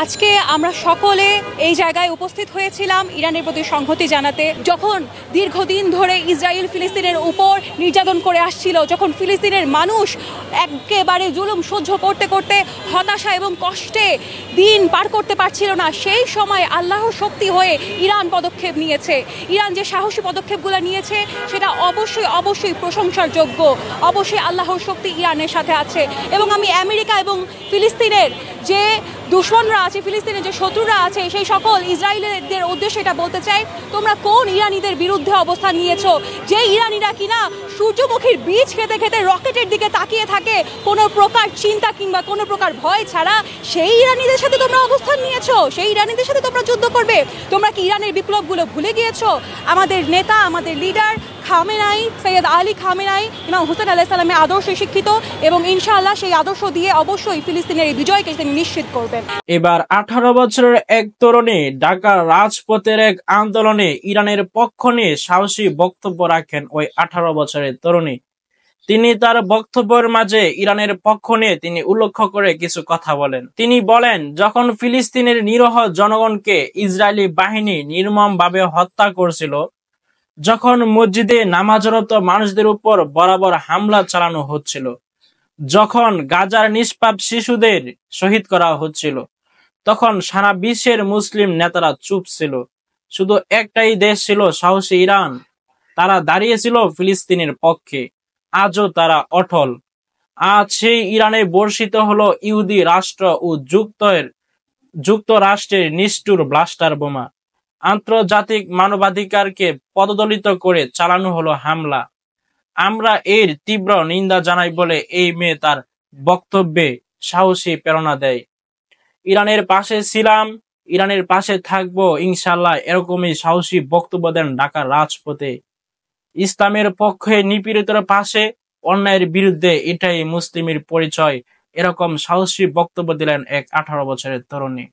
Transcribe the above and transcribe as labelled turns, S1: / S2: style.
S1: আজকে আমরা সকলে এই জায়গায় উপস্থিত হয়েছিলাম ইরানের প্রতি সংহতি জানাতে। যখন দীর্ঘদিন ধরে ইসরায়েল ফিলিস্তিনের উপর নির্যাতন করে আসছিল, যখন ফিলিস্তিনের মানুষ একেবারে জুলুম সহ্য করতে করতে হতাশা এবং কষ্টে দিন পার করতে পারছিল না, সেই সময় আল্লাহর শক্তি হয়ে ইরান পদক্ষেপ নিয়েছে। ইরান যে সাহসী পদক্ষেপগুলো নিয়েছে সেটা অবশ্যই অবশ্যই প্রশংসার যোগ্য। অবশ্যই আল্লাহর শক্তি ইরানের সাথে আছে। এবং আমি আমেরিকা এবং ফিলিস্তিনের যে দুশ্মনরা আছে, ফিলিস্তিনের যে শত্রুরা আছে, সেই সকল ইসরায়েলিদের উদ্দেশ্যে এটা বলতে চাই, তোমরা কোন ইরানিদের বিরুদ্ধে অবস্থান নিয়েছো? যে ইরানিরা কিনা সূর্যমুখীর বীজ খেতে খেতে রকেটের দিকে তাকিয়ে থাকে কোনো প্রকার চিন্তা কিংবা কোনো প্রকার ভয় ছাড়া, সেই ইরানিদের সাথে তোমরা অবস্থান নিয়েছো, সেই ইরানিদের সাথে তোমরা যুদ্ধ করবে। তোমরা কি ইরানের বিপ্লবগুলো ভুলে গিয়েছো? আমাদের নেতা, আমাদের লিডার খামেনাই, সৈয়দ আলী খামেনাই, ইমাম হুসেন আলাইহিস সালামের আদর্শে শিক্ষিত এবং ইনশাআল্লাহ সেই আদর্শ দিয়ে অবশ্যই ফিলিস্তিনের এই বিজয়কে তিনি নিশ্চিত করবেন।
S2: এবার 18 বছরের এক তরুণী ঢাকার রাজপথের এক আন্দোলনে ইরানের পক্ষ নিয়ে সাহসী বক্তব্য রাখেন ওই 18 বছরের তরুণী। তিনি তার বক্তব্যের মাঝে ইরানের পক্ষ নিয়ে তিনি উল্লেখ করে কিছু কথা বলেন। তিনি বলেন, যখন ফিলিস্তিনের নিরীহ জনগণকে ইসরায়েলি বাহিনী নির্মমভাবে হত্যা করছিল, যখন মসজিদে নামাজরত মানুষদের উপর বরাবর হামলা চালানো হচ্ছিল, যখন গাজার নিষ্পাপ শিশুদের শহীদ করা হচ্ছিল, তখন সারা বিশ্বের মুসলিম নেতারা চুপ ছিল। শুধু একটাই দেশ ছিল, সাহসী ইরান। তারা দাঁড়িয়েছিল ফিলিস্তিনের পক্ষে। আজও তারা অটল। আজ সেই ইরানে বর্ষিত হলো ইহুদি রাষ্ট্র ও যুক্তরাষ্ট্রের নিষ্ঠুর ব্লাস্টার বোমা। আন্তর্জাতিক মানবাধিকারকে পদদলিত করে চালানো হলো হামলা। আমরা এর তীব্র নিন্দা জানাই বলে এই মেয়ে তার বক্তব্যে সাহসী প্রেরণা দেয়। ইরানের পাশে ছিলাম, ইরানের পাশে থাকবো ইনশাল্লাহ, এরকমই সাহসী বক্তব্য দেন ঢাকার রাজপথে। ইসলামের পক্ষে, নিপীড়িতের পাশে, অন্যায়ের বিরুদ্ধে, এটাই মুসলিমের পরিচয়। এরকম সাহসী বক্তব্য দিলেন এক 18 বছরের তরুণী।